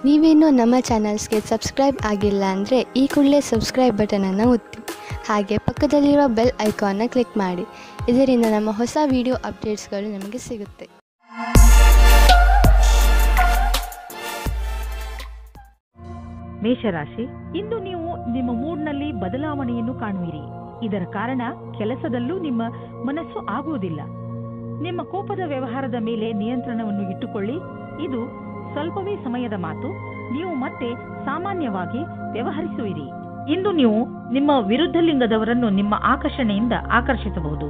ನೀವೇನೂ ನಮ್ಮ ಚಾನಲ್ಸ್ಗೆ ಸಬ್ಸ್ಕ್ರೈಬ್ ಆಗಿಲ್ಲ ಅಂದರೆ ಈ ಕೂಡಲೇ ಸಬ್ಸ್ಕ್ರೈಬ್ ಬಟನನ್ನು ಒತ್ತಿ ಹಾಗೆ ಪಕ್ಕದಲ್ಲಿರುವ ಬೆಲ್ ಐಕಾನ್ನ ಕ್ಲಿಕ್ ಮಾಡಿ. ಇದರಿಂದ ನಮ್ಮ ಹೊಸ ವಿಡಿಯೋ ಅಪ್ಡೇಟ್ಸ್ಗಳು ನಿಮಗೆ ಸಿಗುತ್ತೆ. ಮೇಷರಾಶಿ, ಇಂದು ನೀವು ನಿಮ್ಮ ಮೂಡ್ನಲ್ಲಿ ಬದಲಾವಣೆಯನ್ನು ಕಾಣುವಿರಿ. ಇದರ ಕಾರಣ ಕೆಲಸದಲ್ಲೂ ನಿಮ್ಮ ಮನಸ್ಸು ಆಗುವುದಿಲ್ಲ. ನಿಮ್ಮ ಕೋಪದ ವ್ಯವಹಾರದ ಮೇಲೆ ನಿಯಂತ್ರಣವನ್ನು ಇಟ್ಟುಕೊಳ್ಳಿ. ಇದು ಸ್ವಲ್ಪವೇ ಸಮಯದ ಮಾತು. ನೀವು ಮತ್ತೆ ಸಾಮಾನ್ಯವಾಗಿ ವ್ಯವಹರಿಸುವಿರಿ. ಇಂದು ನೀವು ನಿಮ್ಮ ವಿರುದ್ಧ ಲಿಂಗದವರನ್ನು ನಿಮ್ಮ ಆಕರ್ಷಣೆಯಿಂದ ಆಕರ್ಷಿಸಬಹುದು.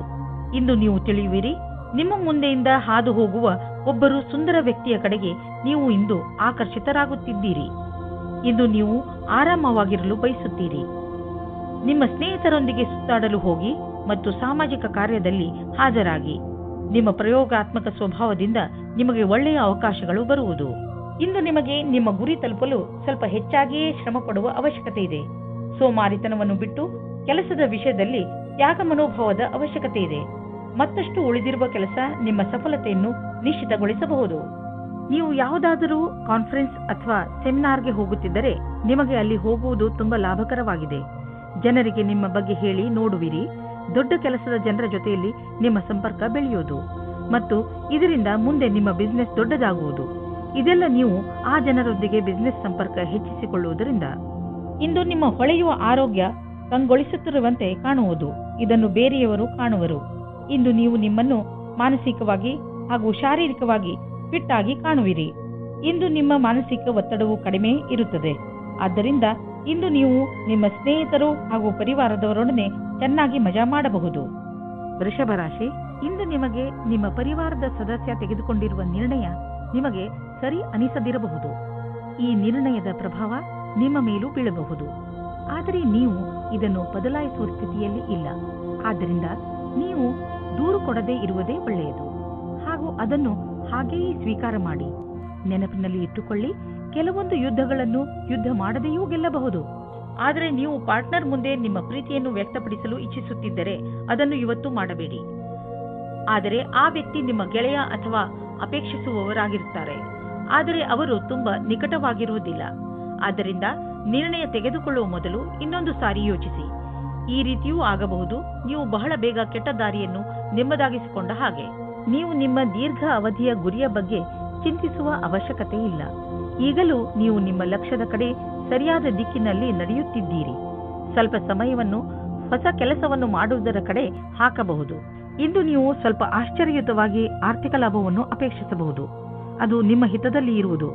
ಇಂದು ನೀವು ತಿಳಿಯುವಿರಿ, ನಿಮ್ಮ ಮುಂದೆಯಿಂದ ಹಾದು ಹೋಗುವ ಒಬ್ಬರು ಸುಂದರ ವ್ಯಕ್ತಿಯ ಕಡೆಗೆ ನೀವು ಇಂದು ಆಕರ್ಷಿತರಾಗುತ್ತಿದ್ದೀರಿ. ಇಂದು ನೀವು ಆರಾಮವಾಗಿರಲು ಬಯಸುತ್ತೀರಿ. ನಿಮ್ಮ ಸ್ನೇಹಿತರೊಂದಿಗೆ ಸುತ್ತಾಡಲು ಹೋಗಿ ಮತ್ತು ಸಾಮಾಜಿಕ ಕಾರ್ಯದಲ್ಲಿ ಹಾಜರಾಗಿ. ನಿಮ್ಮ ಪ್ರಯೋಗಾತ್ಮಕ ಸ್ವಭಾವದಿಂದ ನಿಮಗೆ ಒಳ್ಳೆಯ ಅವಕಾಶಗಳು ಬರುವುದು. ಇಂದು ನಿಮಗೆ ನಿಮ್ಮ ಗುರಿ ತಲುಪಲು ಸ್ವಲ್ಪ ಹೆಚ್ಚಾಗಿಯೇ ಶ್ರಮ ಪಡುವ ಅವಶ್ಯಕತೆ ಇದೆ. ಸೋಮಾರಿತನವನ್ನು ಬಿಟ್ಟು ಕೆಲಸದ ವಿಷಯದಲ್ಲಿ ತ್ಯಾಗ ಮನೋಭಾವದ ಅವಶ್ಯಕತೆ ಇದೆ. ಮತ್ತಷ್ಟು ಉಳಿದಿರುವ ಕೆಲಸ ನಿಮ್ಮ ಸಫಲತೆಯನ್ನು ನಿಶ್ಚಿತಗೊಳಿಸಬಹುದು. ನೀವು ಯಾವುದಾದರೂ ಕಾನ್ಫರೆನ್ಸ್ ಅಥವಾ ಸೆಮಿನಾರ್ಗೆ ಹೋಗುತ್ತಿದ್ದರೆ ನಿಮಗೆ ಅಲ್ಲಿ ಹೋಗುವುದು ತುಂಬಾ ಲಾಭಕರವಾಗಿದೆ. ಜನರಿಗೆ ನಿಮ್ಮ ಬಗ್ಗೆ ಹೇಳಿ ನೋಡುವಿರಿ. ದೊಡ್ಡ ಕೆಲಸದ ಜನರ ಜೊತೆಯಲ್ಲಿ ನಿಮ್ಮ ಸಂಪರ್ಕ ಬೆಳೆಯುವುದು ಮತ್ತು ಇದರಿಂದ ಮುಂದೆ ನಿಮ್ಮ ಬಿಸಿನೆಸ್ ದೊಡ್ಡದಾಗುವುದು. ಇದೆಲ್ಲ ನೀವು ಆ ಜನರೊಂದಿಗೆ ಬಿಸಿನೆಸ್ ಸಂಪರ್ಕ ಹೆಚ್ಚಿಸಿಕೊಳ್ಳುವುದರಿಂದ ಇಂದು ನಿಮ್ಮ ಹೊಳೆಯುವ ಆರೋಗ್ಯ ಕಂಗೊಳಿಸುತ್ತಿರುವಂತೆ ಕಾಣುವುದು. ಇದನ್ನು ಬೇರೆಯವರು ಕಾಣುವರು. ಇಂದು ನೀವು ನಿಮ್ಮನ್ನು ಮಾನಸಿಕವಾಗಿ ಹಾಗೂ ಶಾರೀರಿಕವಾಗಿ ಫಿಟ್ ಆಗಿ ಕಾಣುವಿರಿ. ಇಂದು ನಿಮ್ಮ ಮಾನಸಿಕ ಒತ್ತಡವು ಕಡಿಮೆ ಇರುತ್ತದೆ. ಆದ್ದರಿಂದ ಇಂದು ನೀವು ನಿಮ್ಮ ಸ್ನೇಹಿತರು ಹಾಗೂ ಪರಿವಾರದವರೊಡನೆ ಚೆನ್ನಾಗಿ ಮಜಾ ಮಾಡಬಹುದು. ವೃಷಭ ರಾಶಿ, ಇಂದು ನಿಮಗೆ ನಿಮ್ಮ ಪರಿವಾರದ ಸದಸ್ಯ ತೆಗೆದುಕೊಂಡಿರುವ ನಿರ್ಣಯ ನಿಮಗೆ ಸರಿ ಅನಿಸದಿರಬಹುದು. ಈ ನಿರ್ಣಯದ ಪ್ರಭಾವ ನಿಮ್ಮ ಮೇಲೂ ಬೀಳಬಹುದು. ಆದರೆ ನೀವು ಇದನ್ನು ಬದಲಾಯಿಸುವ ಸ್ಥಿತಿಯಲ್ಲಿ ಇಲ್ಲ. ಆದ್ದರಿಂದ ನೀವು ದೂರು ಕೊಡದೇ ಇರುವುದೇ ಒಳ್ಳೆಯದು ಹಾಗೂ ಅದನ್ನು ಹಾಗೆಯೇ ಸ್ವೀಕಾರ ಮಾಡಿ. ನೆನಪಿನಲ್ಲಿ ಇಟ್ಟುಕೊಳ್ಳಿ, ಕೆಲವೊಂದು ಯುದ್ಧಗಳನ್ನು ಯುದ್ಧ ಮಾಡದೆಯೂ ಗೆಲ್ಲಬಹುದು. ಆದರೆ ನೀವು ಪಾರ್ಟ್ನರ್ ಮುಂದೆ ನಿಮ್ಮ ಪ್ರೀತಿಯನ್ನು ವ್ಯಕ್ತಪಡಿಸಲು ಇಚ್ಛಿಸುತ್ತಿದ್ದರೆ ಅದನ್ನು ಇವತ್ತು ಮಾಡಬೇಡಿ. ಆದರೆ ಆ ವ್ಯಕ್ತಿ ನಿಮ್ಮ ಗೆಳೆಯ ಅಥವಾ ಅಪೇಕ್ಷಿಸುವವರಾಗಿರುತ್ತಾರೆ. ಆದರೆ ಅವರು ತುಂಬಾ ನಿಕಟವಾಗಿರುವುದಿಲ್ಲ. ಆದ್ದರಿಂದ ನಿರ್ಣಯ ತೆಗೆದುಕೊಳ್ಳುವ ಮೊದಲು ಇನ್ನೊಂದು ಸಾರಿ ಯೋಚಿಸಿ. ಈ ರೀತಿಯೂ ಆಗಬಹುದು. ನೀವು ಬಹಳ ಬೇಗ ಕೆಟ್ಟ ದಾರಿಯನ್ನು ನಿಮ್ಮದಾಗಿಸಿಕೊಂಡ ಹಾಗೆ. ನೀವು ನಿಮ್ಮ ದೀರ್ಘ ಅವಧಿಯ ಗುರಿಯ ಬಗ್ಗೆ ಚಿಂತಿಸುವ ಅವಶ್ಯಕತೆ ಇಲ್ಲ. ಈಗಲೂ ನೀವು ನಿಮ್ಮ ಲಕ್ಷ್ಯದ ಕಡೆ ಸರಿಯಾದ ದಿಕ್ಕಿನಲ್ಲಿ ನಡೆಯುತ್ತಿದ್ದೀರಿ. ಸ್ವಲ್ಪ ಸಮಯವನ್ನು ಹೊಸ ಕೆಲಸವನ್ನು ಮಾಡುವುದರ ಕಡೆ ಹಾಕಬಹುದು. ಇಂದು ನೀವು ಸ್ವಲ್ಪ ಆಶ್ಚರ್ಯಯುತವಾಗಿ ಆರ್ಥಿಕ ಲಾಭವನ್ನು ಅಪೇಕ್ಷಿಸಬಹುದು. ಅದು ನಿಮ್ಮ ಹಿತದಲ್ಲಿ ಇರುವುದು.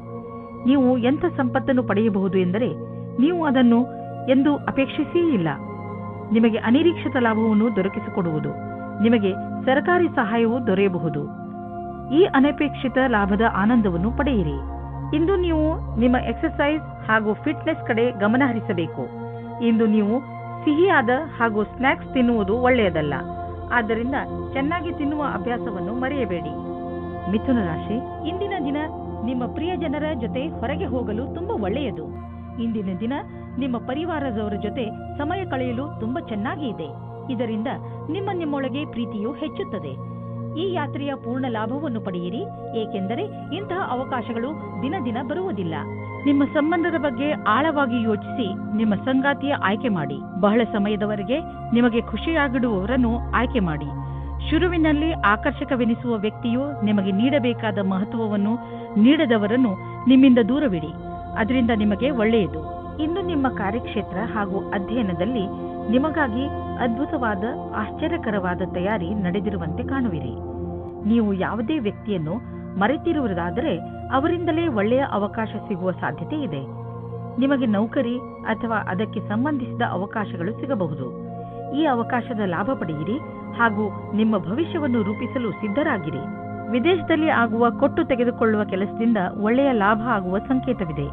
ನೀವು ಎಂಥ ಸಂಪತ್ತನ್ನು ಪಡೆಯಬಹುದು ಎಂದರೆ ನೀವು ಅದನ್ನು ಎಂದು ಅಪೇಕ್ಷಿಸೇ ಇಲ್ಲ. ನಿಮಗೆ ಅನಿರೀಕ್ಷಿತ ಲಾಭವನ್ನು ದೊರಕಿಸಿಕೊಡುವುದು. ನಿಮಗೆ ಸರ್ಕಾರಿ ಸಹಾಯವೂ ದೊರೆಯಬಹುದು. ಈ ಅನಪೇಕ್ಷಿತ ಲಾಭದ ಆನಂದವನ್ನು ಪಡೆಯಿರಿ. ಇಂದು ನೀವು ನಿಮ್ಮ ಎಕ್ಸರ್ಸೈಸ್ ಹಾಗೂ ಫಿಟ್ನೆಸ್ ಕಡೆ ಗಮನ ಹರಿಸಬೇಕು. ಇಂದು ನೀವು ಸಿಹಿಯಾದ ಹಾಗೂ ಸ್ನ್ಯಾಕ್ಸ್ ತಿನ್ನುವುದು ಒಳ್ಳೆಯದಲ್ಲ. ಆದ್ದರಿಂದ ಚೆನ್ನಾಗಿ ತಿನ್ನುವ ಅಭ್ಯಾಸವನ್ನು ಮರೆಯಬೇಡಿ. ಮಿಥುನ ರಾಶಿ, ಇಂದಿನ ದಿನ ನಿಮ್ಮ ಪ್ರಿಯ ಜನರ ಜೊತೆ ಹೊರಗೆ ಹೋಗಲು ತುಂಬಾ ಒಳ್ಳೆಯದು. ಇಂದಿನ ದಿನ ನಿಮ್ಮ ಪರಿವಾರದವರ ಜೊತೆ ಸಮಯ ಕಳೆಯಲು ತುಂಬಾ ಚೆನ್ನಾಗಿ ಇದೆ. ಇದರಿಂದ ನಿಮ್ಮೊಳಗೆ ಪ್ರೀತಿಯು ಹೆಚ್ಚುತ್ತದೆ. ಈ ಯಾತ್ರೆಯ ಪೂರ್ಣ ಲಾಭವನ್ನು ಪಡೆಯಿರಿ, ಏಕೆಂದರೆ ಇಂತಹ ಅವಕಾಶಗಳು ದಿನ ದಿನ ಬರುವುದಿಲ್ಲ. ನಿಮ್ಮ ಸಂಬಂಧದ ಬಗ್ಗೆ ಆಳವಾಗಿ ಯೋಚಿಸಿ ನಿಮ್ಮ ಸಂಗಾತಿಯ ಆಯ್ಕೆ ಮಾಡಿ. ಬಹಳ ಸಮಯದವರೆಗೆ ನಿಮಗೆ ಖುಷಿಯಾಗಿಡುವವರನ್ನು ಆಯ್ಕೆ ಮಾಡಿ. ಶುರುವಿನಲ್ಲಿ ಆಕರ್ಷಕವೆನಿಸುವ ವ್ಯಕ್ತಿಯು ನಿಮಗೆ ನೀಡಬೇಕಾದ ಮಹತ್ವವನ್ನು ನೀಡದವರನ್ನು ನಿಮ್ಮಿಂದ ದೂರವಿಡಿ. ಅದರಿಂದ ನಿಮಗೆ ಒಳ್ಳೆಯದು. ಇಂದು ನಿಮ್ಮ ಕಾರ್ಯಕ್ಷೇತ್ರ ಹಾಗೂ ಅಧ್ಯಯನದಲ್ಲಿ ನಿಮಗಾಗಿ ಅದ್ಭುತವಾದ ಆಶ್ಚರ್ಯಕರವಾದ ತಯಾರಿ ನಡೆದಿರುವಂತೆ ಕಾಣುವಿರಿ. ನೀವು ಯಾವುದೇ ವ್ಯಕ್ತಿಯನ್ನು ಮರೆತಿರುವುದಾದರೆ ಅವರಿಂದಲೇ ಒಳ್ಳೆಯ ಅವಕಾಶ ಸಿಗುವ ಸಾಧ್ಯತೆ ಇದೆ. ನಿಮಗೆ ನೌಕರಿ ಅಥವಾ ಅದಕ್ಕೆ ಸಂಬಂಧಿಸಿದ ಅವಕಾಶಗಳು ಸಿಗಬಹುದು. ಈ ಅವಕಾಶದ ಲಾಭ ಪಡೆಯಿರಿ ಹಾಗೂ ನಿಮ್ಮ ಭವಿಷ್ಯವನ್ನು ರೂಪಿಸಲು ಸಿದ್ಧರಾಗಿರಿ. ವಿದೇಶದಲ್ಲಿ ಆಗುವ ಕೊಟ್ಟು ತೆಗೆದುಕೊಳ್ಳುವ ಕೆಲಸದಿಂದ ಒಳ್ಳೆಯ ಲಾಭ ಆಗುವ ಸಂಕೇತವಿದೆ.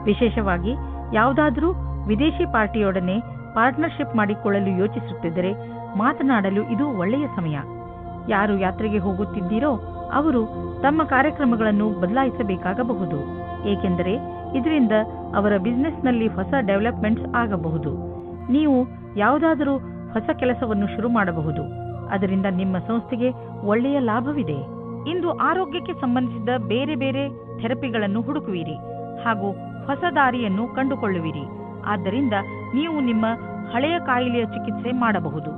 ವಿಶೇಷವಾಗಿ ಯಾವುದಾದರೂ ವಿದೇಶಿ ಪಾರ್ಟಿಯೊಡನೆ ಪಾರ್ಟ್ನರ್ಶಿಪ್ ಮಾಡಿಕೊಳ್ಳಲು ಯೋಚಿಸುತ್ತಿದ್ದರೆ ಮಾತನಾಡಲು ಇದು ಒಳ್ಳೆಯ ಸಮಯ. ಯಾರು ಯಾತ್ರೆಗೆ ಹೋಗುತ್ತಿದ್ದೀರೋ ಅವರು ತಮ್ಮ ಕಾರ್ಯಕ್ರಮಗಳನ್ನು ಬದಲಾಯಿಸಬೇಕಾಗಬಹುದು. ಏಕೆಂದರೆ ಇದರಿಂದ ಅವರ ಬಿಸಿನೆಸ್ನಲ್ಲಿ ಹೊಸ ಡೆವಲಪ್ಮೆಂಟ್ಸ್ ಆಗಬಹುದು. ನೀವು ಯಾವುದಾದರೂ ಹೊಸ ಕೆಲಸವನ್ನು ಶುರು ಮಾಡಬಹುದು. ಅದರಿಂದ ನಿಮ್ಮ ಸಂಸ್ಥೆಗೆ ಒಳ್ಳೆಯ ಲಾಭವಿದೆ. ಇಂದು ಆರೋಗ್ಯಕ್ಕೆ ಸಂಬಂಧಿಸಿದ ಬೇರೆ ಬೇರೆ ಥೆರಪಿಗಳನ್ನು ಹುಡುಕುವಿರಿ. ಹಾಗೂ ಹೊಸ ದಾರಿಯನ್ನು ಕಂಡುಕೊಳ್ಳುವಿರಿ. ಆದ್ದರಿಂದ ನೀವು ನಿಮ್ಮ ಹಳೆಯ ಕಾಯಿಲೆಯ ಚಿಕಿತ್ಸೆ ಮಾಡಬಹುದು.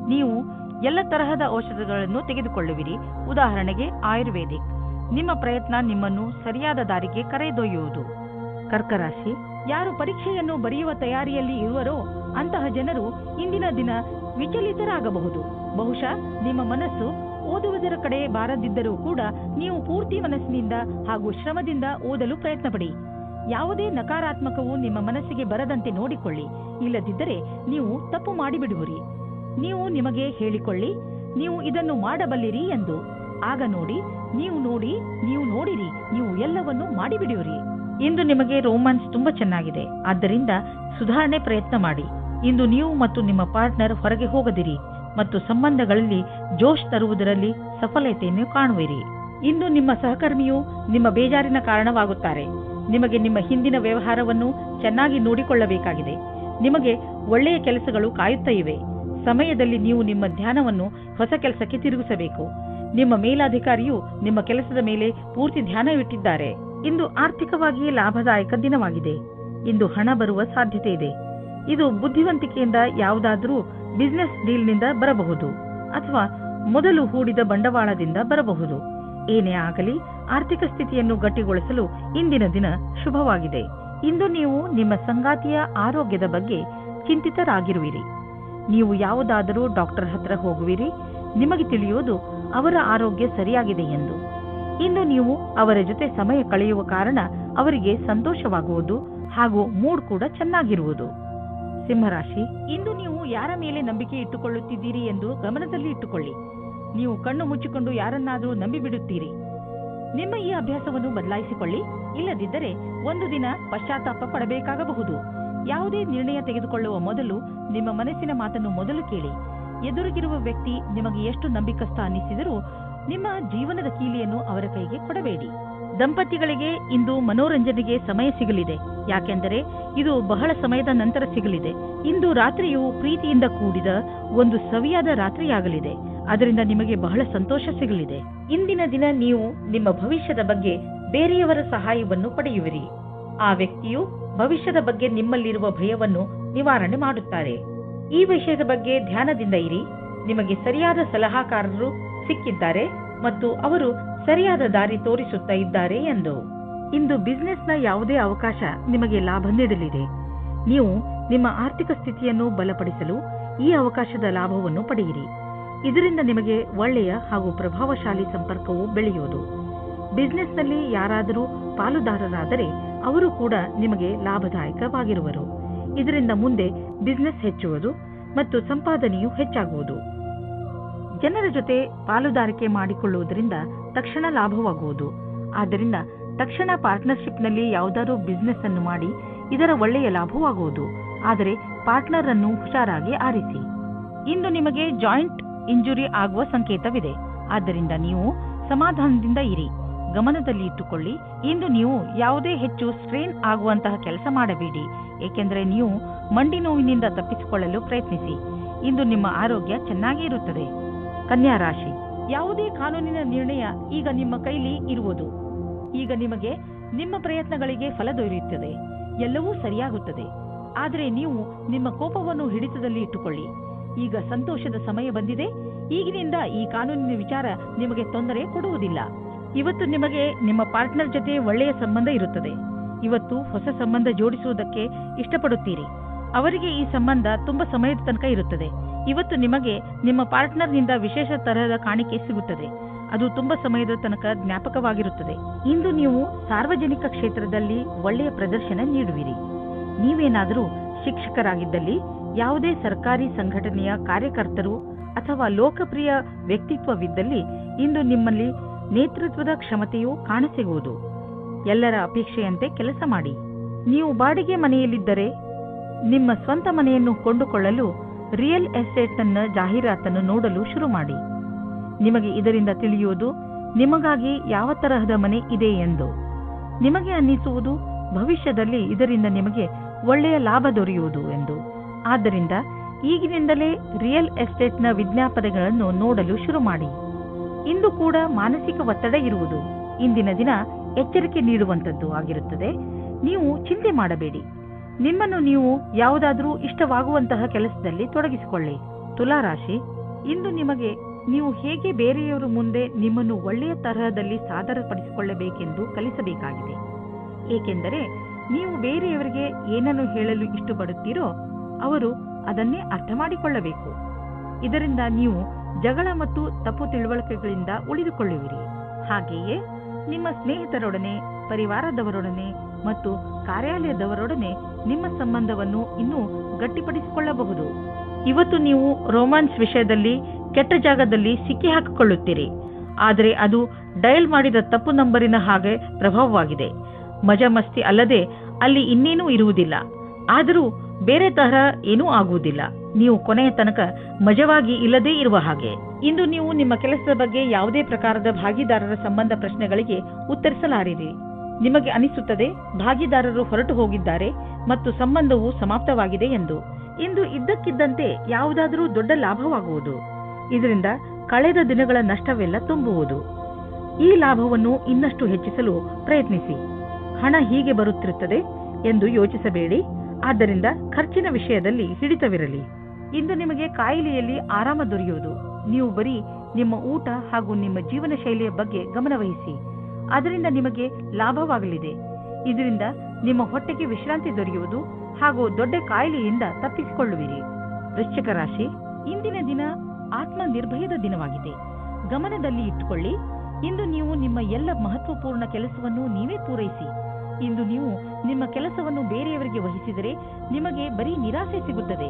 ನೀವು ಎಲ್ಲ ತರಹದ ಔಷಧಗಳನ್ನು ತೆಗೆದುಕೊಳ್ಳುವಿರಿ. ಉದಾಹರಣೆಗೆ ಆಯುರ್ವೇದಿಕ್. ನಿಮ್ಮ ಪ್ರಯತ್ನ ನಿಮ್ಮನ್ನು ಸರಿಯಾದ ದಾರಿಗೆ ಕರೆದೊಯ್ಯುವುದು. ಕರ್ಕರಾಶಿ, ಯಾರು ಪರೀಕ್ಷೆಯನ್ನು ಬರೆಯುವ ತಯಾರಿಯಲ್ಲಿ ಇರುವರೋ ಅಂತಹ ಜನರು ಇಂದಿನ ದಿನ ವಿಚಲಿತರಾಗಬಹುದು. ಬಹುಶಃ ನಿಮ್ಮ ಮನಸ್ಸು ಓದುವುದರ ಕಡೆ ಬಾರದಿದ್ದರೂ ಕೂಡ ನೀವು ಪೂರ್ತಿ ಮನಸ್ಸಿನಿಂದ ಹಾಗೂ ಶ್ರಮದಿಂದ ಓದಲು ಪ್ರಯತ್ನಪಡಿ. ಯಾವುದೇ ನಕಾರಾತ್ಮಕವು ನಿಮ್ಮ ಮನಸ್ಸಿಗೆ ಬರದಂತೆ ನೋಡಿಕೊಳ್ಳಿ. ಇಲ್ಲದಿದ್ದರೆ ನೀವು ತಪ್ಪು ಮಾಡಿಬಿಡುವಿರಿ. ನೀವು ನಿಮಗೆ ಹೇಳಿಕೊಳ್ಳಿ, ನೀವು ಇದನ್ನು ಮಾಡಬಲ್ಲಿರಿ ಎಂದು. ಆಗ ನೀವು ನೋಡಿರಿ, ನೀವು ಎಲ್ಲವನ್ನೂ ಮಾಡಿಬಿಡುವಿರಿ. ಇಂದು ನಿಮಗೆ ರೋಮಾನ್ಸ್ ತುಂಬಾ ಚೆನ್ನಾಗಿದೆ. ಆದ್ದರಿಂದ ಸುಧಾರಣೆ ಪ್ರಯತ್ನ ಮಾಡಿ. ಇಂದು ನೀವು ಮತ್ತು ನಿಮ್ಮ ಪಾರ್ಟ್ನರ್ ಹೊರಗೆ ಹೋಗದಿರಿ ಮತ್ತು ಸಂಬಂಧಗಳಲ್ಲಿ ಜೋಶ್ ತರುವುದರಲ್ಲಿ ಸಫಲತೆಯನ್ನು ಕಾಣುವಿರಿ. ಇಂದು ನಿಮ್ಮ ಸಹಕರ್ಮಿಯು ನಿಮ್ಮ ಬೇಜಾರಿನ ಕಾರಣವಾಗುತ್ತಾರೆ. ನಿಮಗೆ ನಿಮ್ಮ ಹಿಂದಿನ ವ್ಯವಹಾರವನ್ನು ಚೆನ್ನಾಗಿ ನೋಡಿಕೊಳ್ಳಬೇಕಾಗಿದೆ. ನಿಮಗೆ ಒಳ್ಳೆಯ ಕೆಲಸಗಳು ಕಾಯುತ್ತಾ ಇವೆ. ಸಮಯದಲ್ಲಿ ನೀವು ನಿಮ್ಮ ಧ್ಯಾನವನ್ನು ಹೊಸ ಕೆಲಸಕ್ಕೆ ತಿರುಗಿಸಬೇಕು. ನಿಮ್ಮ ಮೇಲಾಧಿಕಾರಿಯು ನಿಮ್ಮ ಕೆಲಸದ ಮೇಲೆ ಪೂರ್ತಿ ಧ್ಯಾನವಿಟ್ಟಿದ್ದಾರೆ. ಇಂದು ಆರ್ಥಿಕವಾಗಿ ಲಾಭದಾಯಕ ದಿನವಾಗಿದೆ. ಇಂದು ಹಣ ಬರುವ ಸಾಧ್ಯತೆ ಇದೆ. ಇದು ಬುದ್ಧಿವಂತಿಕೆಯಿಂದ ಯಾವುದಾದರೂ ಬಿಸಿನೆಸ್ ಡೀಲ್ನಿಂದ ಬರಬಹುದು ಅಥವಾ ಮೊದಲು ಹೂಡಿದ ಬಂಡವಾಳದಿಂದ ಬರಬಹುದು. ಏನೇ ಆಗಲಿ, ಆರ್ಥಿಕ ಸ್ಥಿತಿಯನ್ನು ಗಟ್ಟಿಗೊಳಿಸಲು ಇಂದಿನ ದಿನ ಶುಭವಾಗಿದೆ. ಇಂದು ನೀವು ನಿಮ್ಮ ಸಂಗಾತಿಯ ಆರೋಗ್ಯದ ಬಗ್ಗೆ ಚಿಂತಿತರಾಗಿರುವಿರಿ. ನೀವು ಯಾವುದಾದರೂ ಡಾಕ್ಟರ್ ಹತ್ರ ಹೋಗುವಿರಿ. ನಿಮಗೆ ತಿಳಿಯುವುದು ಅವರ ಆರೋಗ್ಯ ಸರಿಯಾಗಿದೆ ಎಂದು. ಇಂದು ನೀವು ಅವರ ಜೊತೆ ಸಮಯ ಕಳೆಯುವ ಕಾರಣ ಅವರಿಗೆ ಸಂತೋಷವಾಗುವುದು ಹಾಗೂ ಮೂಡ್ ಕೂಡ ಚೆನ್ನಾಗಿರುವುದು. ಸಿಂಹರಾಶಿ, ಇಂದು ನೀವು ಯಾರ ಮೇಲೆ ನಂಬಿಕೆ ಇಟ್ಟುಕೊಳ್ಳುತ್ತಿದ್ದೀರಿ ಎಂದು ಗಮನದಲ್ಲಿ ಇಟ್ಟುಕೊಳ್ಳಿ. ನೀವು ಕಣ್ಣು ಮುಚ್ಚಿಕೊಂಡು ಯಾರನ್ನಾದರೂ ನಂಬಿಬಿಡುತ್ತೀರಿ. ನಿಮ್ಮ ಈ ಅಭ್ಯಾಸವನ್ನು ಬದಲಾಯಿಸಿಕೊಳ್ಳಿ. ಇಲ್ಲದಿದ್ದರೆ ಒಂದು ದಿನ ಪಶ್ಚಾತ್ತಾಪ ಪಡಬೇಕಾಗಬಹುದು. ಯಾವುದೇ ನಿರ್ಣಯ ತೆಗೆದುಕೊಳ್ಳುವ ಮೊದಲು ನಿಮ್ಮ ಮನಸ್ಸಿನ ಮಾತನ್ನು ಮೊದಲು ಕೇಳಿ. ಎದುರಿಗಿರುವ ವ್ಯಕ್ತಿ ನಿಮಗೆ ಎಷ್ಟು ನಂಬಿಕಸ್ಥ ಅನ್ನಿಸಿದರೂ ನಿಮ್ಮ ಜೀವನದ ಕೀಲಿಯನ್ನು ಅವರ ಕೈಗೆ ಕೊಡಬೇಡಿ. ದಂಪತಿಗಳಿಗೆ ಇಂದು ಮನೋರಂಜನೆಗೆ ಸಮಯ ಸಿಗಲಿದೆ. ಯಾಕೆಂದರೆ ಇದು ಬಹಳ ಸಮಯದ ನಂತರ ಸಿಗಲಿದೆ. ಇಂದು ರಾತ್ರಿಯು ಪ್ರೀತಿಯಿಂದ ಕೂಡಿದ ಒಂದು ಸವಿಯಾದ ರಾತ್ರಿಯಾಗಲಿದೆ. ಅದರಿಂದ ನಿಮಗೆ ಬಹಳ ಸಂತೋಷ ಸಿಗಲಿದೆ. ಇಂದಿನ ದಿನ ನೀವು ನಿಮ್ಮ ಭವಿಷ್ಯದ ಬಗ್ಗೆ ಬೇರೆಯವರ ಸಹಾಯವನ್ನು ಪಡೆಯುವಿರಿ. ಆ ವ್ಯಕ್ತಿಯು ಭವಿಷ್ಯದ ಬಗ್ಗೆ ನಿಮ್ಮಲ್ಲಿರುವ ಭಯವನ್ನು ನಿವಾರಣೆ ಮಾಡುತ್ತಾರೆ. ಈ ವಿಷಯದ ಬಗ್ಗೆ ಧ್ಯಾನದಿಂದ ಇರಿ. ನಿಮಗೆ ಸರಿಯಾದ ಸಲಹಾಕಾರರು ಸಿಕ್ಕಿದ್ದಾರೆ ಮತ್ತು ಅವರು ಸರಿಯಾದ ದಾರಿ ತೋರಿಸುತ್ತಾ ಇದ್ದಾರೆ ಎಂದು. ಇಂದು ಬಿಸಿನೆಸ್ನ ಯಾವುದೇ ಅವಕಾಶ ನಿಮಗೆ ಲಾಭ ನೀಡಲಿದೆ. ನೀವು ನಿಮ್ಮ ಆರ್ಥಿಕ ಸ್ಥಿತಿಯನ್ನು ಬಲಪಡಿಸಲು ಈ ಅವಕಾಶದ ಲಾಭವನ್ನು ಪಡೆಯಿರಿ. ಇದರಿಂದ ನಿಮಗೆ ಒಳ್ಳೆಯ ಹಾಗೂ ಪ್ರಭಾವಶಾಲಿ ಸಂಪರ್ಕವು ಬೆಳೆಯುವುದು. ಬಿಸಿನೆಸ್ನಲ್ಲಿ ಯಾರಾದರೂ ಪಾಲುದಾರರಾದರೆ ಅವರು ಕೂಡ ನಿಮಗೆ ಲಾಭದಾಯಕವಾಗಿರುವರು. ಇದರಿಂದ ಮುಂದೆ ಬಿಸಿನೆಸ್ ಹೆಚ್ಚುವುದು ಮತ್ತು ಸಂಪಾದನೆಯು ಹೆಚ್ಚಾಗುವುದು. ಜನರ ಜೊತೆ ಪಾಲುದಾರಿಕೆ ಮಾಡಿಕೊಳ್ಳುವುದರಿಂದ ತಕ್ಷಣ ಲಾಭವಾಗುವುದು. ಆದ್ದರಿಂದ ತಕ್ಷಣ ಪಾರ್ಟ್ನರ್ಶಿಪ್ನಲ್ಲಿ ಯಾವುದಾದ್ರೂ ಬಿಸಿನೆಸ್ ಅನ್ನು ಮಾಡಿ ಇದರ ಒಳ್ಳೆಯ ಲಾಭವಾಗುವುದು. ಆದರೆ ಪಾರ್ಟ್ನರ್ ಅನ್ನು ಹುಷಾರಾಗಿ ಆರಿಸಿ. ಇಂದು ನಿಮಗೆ ಜಾಯಿಂಟ್ ಇಂಜುರಿ ಆಗುವ ಸಂಕೇತವಿದೆ. ಆದ್ದರಿಂದ ನೀವು ಸಮಾಧಾನದಿಂದ ಇರಿ. ಗಮನದಲ್ಲಿ ಇಟ್ಟುಕೊಳ್ಳಿ. ಇಂದು ನೀವು ಯಾವುದೇ ಹೆಚ್ಚು ಸ್ಟ್ರೇನ್ ಆಗುವಂತಹ ಕೆಲಸ ಮಾಡಬೇಡಿ. ಏಕೆಂದರೆ ನೀವು ಮಂಡಿ ನೋವಿನಿಂದ ತಪ್ಪಿಸಿಕೊಳ್ಳಲು ಪ್ರಯತ್ನಿಸಿ. ಇಂದು ನಿಮ್ಮ ಆರೋಗ್ಯ ಚೆನ್ನಾಗಿ ಇರುತ್ತದೆ. ಕನ್ಯಾ ರಾಶಿ, ಯಾವುದೇ ಕಾನೂನಿನ ನಿರ್ಣಯ ಈಗ ನಿಮ್ಮ ಕೈಲಿ ಇರುವುದು. ಈಗ ನಿಮಗೆ ನಿಮ್ಮ ಪ್ರಯತ್ನಗಳಿಗೆ ಫಲ ದೊರೆಯುತ್ತದೆ. ಎಲ್ಲವೂ ಸರಿಯಾಗುತ್ತದೆ. ಆದರೆ ನೀವು ನಿಮ್ಮ ಕೋಪವನ್ನು ಹಿಡಿತದಲ್ಲಿ ಇಟ್ಟುಕೊಳ್ಳಿ. ಈಗ ಸಂತೋಷದ ಸಮಯ ಬಂದಿದೆ. ಈಗಿನಿಂದ ಈ ಕಾನೂನಿನ ವಿಚಾರ ನಿಮಗೆ ತೊಂದರೆ ಕೊಡುವುದಿಲ್ಲ. ಇವತ್ತು ನಿಮಗೆ ನಿಮ್ಮ ಪಾರ್ಟ್ನರ್ ಜೊತೆ ಒಳ್ಳೆಯ ಸಂಬಂಧ ಇರುತ್ತದೆ. ಇವತ್ತು ಹೊಸ ಸಂಬಂಧ ಜೋಡಿಸುವುದಕ್ಕೆ ಇಷ್ಟಪಡುತ್ತೀರಿ. ಅವರಿಗೆ ಈ ಸಂಬಂಧ ತುಂಬಾ ಸಮಯದ ತನಕ ಇರುತ್ತದೆ. ಇವತ್ತು ನಿಮಗೆ ನಿಮ್ಮ ಪಾರ್ಟ್ನರ್ನಿಂದ ವಿಶೇಷ ತರಹದ ಕಾಣಿಕೆ ಸಿಗುತ್ತದೆ. ಅದು ತುಂಬಾ ಸಮಯದ ತನಕ ಜ್ಞಾಪಕವಾಗಿರುತ್ತದೆ. ಇಂದು ನೀವು ಸಾರ್ವಜನಿಕ ಕ್ಷೇತ್ರದಲ್ಲಿ ಒಳ್ಳೆಯ ಪ್ರದರ್ಶನ ನೀಡುವಿರಿ. ನೀವೇನಾದರೂ ಶಿಕ್ಷಕರಾಗಿದ್ದಲ್ಲಿ, ಯಾವುದೇ ಸರ್ಕಾರಿ ಸಂಘಟನೆಯ ಕಾರ್ಯಕರ್ತರು ಅಥವಾ ಲೋಕಪ್ರಿಯ ವ್ಯಕ್ತಿತ್ವವಿದ್ದಲ್ಲಿ ಇಂದು ನಿಮ್ಮಲ್ಲಿ ನೇತೃತ್ವದ ಕ್ಷಮತೆಯು ಕಾಣಸಿಗುವುದು. ಎಲ್ಲರ ಅಪೇಕ್ಷೆಯಂತೆ ಕೆಲಸ ಮಾಡಿ. ನೀವು ಬಾಡಿಗೆ ಮನೆಯಲ್ಲಿದ್ದರೆ ನಿಮ್ಮ ಸ್ವಂತ ಮನೆಯನ್ನು ಕೊಂಡುಕೊಳ್ಳಲು ರಿಯಲ್ ಎಸ್ಟೇಟ್ನ ಜಾಹೀರಾತನ್ನು ನೋಡಲು ಶುರು ಮಾಡಿ. ನಿಮಗೆ ಇದರಿಂದ ತಿಳಿಯುವುದು ನಿಮಗಾಗಿ ಯಾವ ತರಹದ ಮನೆ ಇದೆ ಎಂದು. ನಿಮಗೆ ಅನ್ನಿಸುವುದು ಭವಿಷ್ಯದಲ್ಲಿ ಇದರಿಂದ ನಿಮಗೆ ಒಳ್ಳೆಯ ಲಾಭ ದೊರೆಯುವುದು ಎಂದು. ಆದ್ದರಿಂದ ಈಗಿನಿಂದಲೇ ರಿಯಲ್ ಎಸ್ಟೇಟ್ನ ವಿಜ್ಞಾಪನೆಗಳನ್ನು ನೋಡಲು ಶುರು ಮಾಡಿ. ಇಂದು ಕೂಡ ಮಾನಸಿಕ ಒತ್ತಡ ಇರುವುದು. ಇಂದಿನ ದಿನ ಎಚ್ಚರಿಕೆ ನೀಡುವಂತದ್ದು ಆಗಿರುತ್ತದೆ. ನೀವು ಚಿಂತೆ ಮಾಡಬೇಡಿ. ನಿಮ್ಮನ್ನು ನೀವು ಯಾವುದಾದರೂ ಇಷ್ಟವಾಗುವಂತಹ ಕೆಲಸದಲ್ಲಿ ತೊಡಗಿಸಿಕೊಳ್ಳಿ. ತುಲಾ ರಾಶಿ, ಇಂದು ನಿಮಗೆ ನೀವು ಹೇಗೆ ಬೇರೆಯವರ ಮುಂದೆ ನಿಮ್ಮನ್ನು ಒಳ್ಳೆಯ ತರಹದಲ್ಲಿ ಸಾದರಪಡಿಸಿಕೊಳ್ಳಬೇಕೆಂದು ಕಲಿಸಬೇಕಾಗಿದೆ. ಏಕೆಂದರೆ ನೀವು ಬೇರೆಯವರಿಗೆ ಏನನ್ನು ಹೇಳಲು ಇಷ್ಟಪಡುತ್ತೀರೋ ಅವರು ಅದನ್ನೇ ಅರ್ಥ ಮಾಡಿಕೊಳ್ಳಬೇಕು. ಇದರಿಂದ ನೀವು ಜಗಳ ಮತ್ತು ತಪ್ಪು ತಿಳುವಳಿಕೆಗಳಿಂದ ಉಳಿದುಕೊಳ್ಳುವಿರಿ. ಹಾಗೆಯೇ ನಿಮ್ಮ ಸ್ನೇಹಿತರೊಡನೆ, ಪರಿವಾರದವರೊಡನೆ ಮತ್ತು ಕಾರ್ಯಾಲಯದವರೊಡನೆ ನಿಮ್ಮ ಸಂಬಂಧವನ್ನು ಇನ್ನೂ ಗಟ್ಟಿಪಡಿಸಿಕೊಳ್ಳಬಹುದು. ಇವತ್ತು ನೀವು ರೋಮ್ಯಾನ್ಸ್ ವಿಷಯದಲ್ಲಿ ಕೆಟ್ಟ ಜಾಗದಲ್ಲಿ ಸಿಕ್ಕಿ ಹಾಕಿಕೊಳ್ಳುತ್ತೀರಿ. ಆದರೆ ಅದು ಡಯಲ್ ಮಾಡಿದ ತಪ್ಪು ನಂಬರಿನ ಹಾಗೆ ಪ್ರಭಾವವಾಗಿದೆ. ಮಜಾ ಮಸ್ತಿ ಅಲ್ಲದೆ ಅಲ್ಲಿ ಇನ್ನೇನೂ ಇರುವುದಿಲ್ಲ. ಆದರೂ ಬೇರೆ ತರಹ ಏನೂ ಆಗುವುದಿಲ್ಲ. ನೀವು ಕೊನೆಯ ತನಕ ಮಜವಾಗಿ ಇಲ್ಲದೇ ಇರುವ ಹಾಗೆ. ಇಂದು ನೀವು ನಿಮ್ಮ ಕೆಲಸದ ಬಗ್ಗೆ ಯಾವುದೇ ಪ್ರಕಾರದ ಭಾಗಿದಾರರ ಸಂಬಂಧ ಪ್ರಶ್ನೆಗಳಿಗೆ ಉತ್ತರಿಸಲಾರಿರಿ. ನಿಮಗೆ ಅನಿಸುತ್ತದೆ ಭಾಗಿದಾರರು ಹೊರಟು ಹೋಗಿದ್ದಾರೆ ಮತ್ತು ಸಂಬಂಧವು ಸಮಾಪ್ತವಾಗಿದೆ ಎಂದು. ಇಂದು ಇದ್ದಕ್ಕಿದ್ದಂತೆ ಯಾವುದಾದರೂ ದೊಡ್ಡ ಲಾಭವಾಗುವುದು. ಇದರಿಂದ ಕಳೆದ ದಿನಗಳ ನಷ್ಟವೆಲ್ಲ ತುಂಬುವುದು. ಈ ಲಾಭವನ್ನು ಇನ್ನಷ್ಟು ಹೆಚ್ಚಿಸಲು ಪ್ರಯತ್ನಿಸಿ. ಹಣ ಹೀಗೆ ಬರುತ್ತಿರುತ್ತದೆ ಎಂದು ಯೋಚಿಸಬೇಡಿ. ಆದ್ದರಿಂದ ಖರ್ಚಿನ ವಿಷಯದಲ್ಲಿ ಹಿಡಿತವಿರಲಿ. ಇಂದು ನಿಮಗೆ ಕಾಯಿಲೆಯಲ್ಲಿ ಆರಾಮ ದೊರೆಯುವುದು. ನೀವು ಬರೀ ನಿಮ್ಮ ಊಟ ಹಾಗೂ ನಿಮ್ಮ ಜೀವನ ಶೈಲಿಯ ಬಗ್ಗೆ ಗಮನವಹಿಸಿ. ಅದರಿಂದ ನಿಮಗೆ ಲಾಭವಾಗಲಿದೆ. ಇದರಿಂದ ನಿಮ್ಮ ಹೊಟ್ಟೆಗೆ ವಿಶ್ರಾಂತಿ ದೊರೆಯುವುದು ಹಾಗೂ ದೊಡ್ಡ ಕಾಯಿಲೆಯಿಂದ ತಪ್ಪಿಸಿಕೊಳ್ಳುವಿರಿ. ವೃಶ್ಚಿಕ ರಾಶಿ, ಇಂದಿನ ದಿನ ಆತ್ಮ ನಿರ್ಭಯದ ದಿನವಾಗಿದೆ. ಗಮನದಲ್ಲಿ ಇಟ್ಟುಕೊಳ್ಳಿ, ಇಂದು ನೀವು ನಿಮ್ಮ ಎಲ್ಲ ಮಹತ್ವಪೂರ್ಣ ಕೆಲಸವನ್ನು ನೀವೇ ಪೂರೈಸಿ. ಇಂದು ನೀವು ನಿಮ್ಮ ಕೆಲಸವನ್ನು ಬೇರೆಯವರಿಗೆ ವಹಿಸಿದರೆ ನಿಮಗೆ ಬರೀ ನಿರಾಸೆ ಸಿಗುತ್ತದೆ.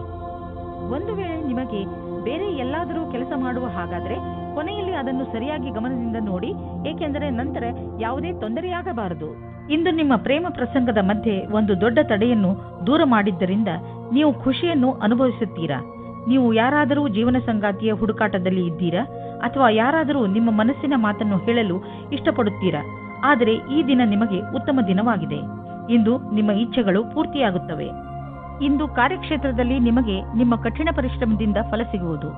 ಒಂದು ವೇಳೆ ನಿಮಗೆ ಬೇರೆ ಎಲ್ಲಾದರೂ ಕೆಲಸ ಮಾಡುವ ಹಾಗಾದರೆ ಕೊನೆಯಲ್ಲಿ ಅದನ್ನು ಸರಿಯಾಗಿ ಗಮನದಿಂದ ನೋಡಿ, ಏಕೆಂದರೆ ನಂತರ ಯಾವುದೇ ತೊಂದರೆಯಾಗಬಾರದು. ಇಂದು ನಿಮ್ಮ ಪ್ರೇಮ ಪ್ರಸಂಗದ ಮಧ್ಯೆ ಒಂದು ದೊಡ್ಡ ತಡೆಯನ್ನು ದೂರ ಮಾಡಿದ್ದರಿಂದ ನೀವು ಖುಷಿಯನ್ನು ಅನುಭವಿಸುತ್ತೀರಾ. ನೀವು ಯಾರಾದರೂ ಜೀವನ ಸಂಗಾತಿಯ ಹುಡುಕಾಟದಲ್ಲಿ ಇದ್ದೀರಾ ಅಥವಾ ಯಾರಾದರೂ ನಿಮ್ಮ ಮನಸ್ಸಿನ ಮಾತನ್ನು ಹೇಳಲು ಇಷ್ಟಪಡುತ್ತೀರಾ. ಆದರೆ ಈ ದಿನ ನಿಮಗೆ ಉತ್ತಮ ದಿನವಾಗಿದೆ. ಇಂದು ನಿಮ್ಮ ಇಚ್ಛೆಗಳು ಪೂರ್ತಿಯಾಗುತ್ತವೆ. ಇಂದು ಕಾರ್ಯಕ್ಷೇತ್ರದಲ್ಲಿ ನಿಮಗೆ ನಿಮ್ಮ ಕಠಿಣ ಪರಿಶ್ರಮದಿಂದ ಫಲ ಸಿಗುವುದು.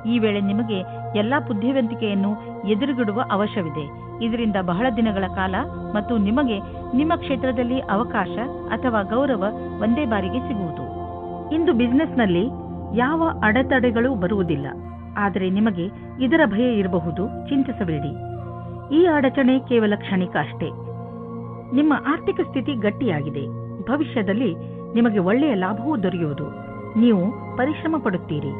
ಈ ವೇಳೆ ನಿಮಗೆ ಎಲ್ಲಾ ಬುದ್ಧಿವಂತಿಕೆಯನ್ನು ಎದುರುಗಿಡುವ ಅವಶ್ಯವಿದೆ. ಇದರಿಂದ ಬಹಳ ದಿನಗಳ ಕಾಲ ಮತ್ತು ನಿಮಗೆ ನಿಮ್ಮ ಕ್ಷೇತ್ರದಲ್ಲಿ ಅವಕಾಶ ಅಥವಾ ಗೌರವ ಒಂದೇ ಬಾರಿಗೆ ಸಿಗುವುದು. ಇಂದು ಬಿಸಿನೆಸ್ನಲ್ಲಿ ಯಾವ ಅಡೆತಡೆಗಳು ಬರುವುದಿಲ್ಲ. ಆದರೆ ನಿಮಗೆ ಇದರ ಭಯ ಇರಬಹುದು. ಚಿಂತಿಸಬೇಡಿ. ಈ ಅಡಚಣೆ ಕೇವಲ ಕ್ಷಣಿಕ ಅಷ್ಟೇ. ನಿಮ್ಮ ಆರ್ಥಿಕ ಸ್ಥಿತಿ ಗಟ್ಟಿಯಾಗಿದೆ. ಭವಿಷ್ಯದಲ್ಲಿ ನಿಮಗೆ ಒಳ್ಳೆಯ ಲಾಭವೂ ದೊರೆಯುವುದು. ನೀವು ಪರಿಶ್ರಮ ಪಡುತ್ತೀರಿ.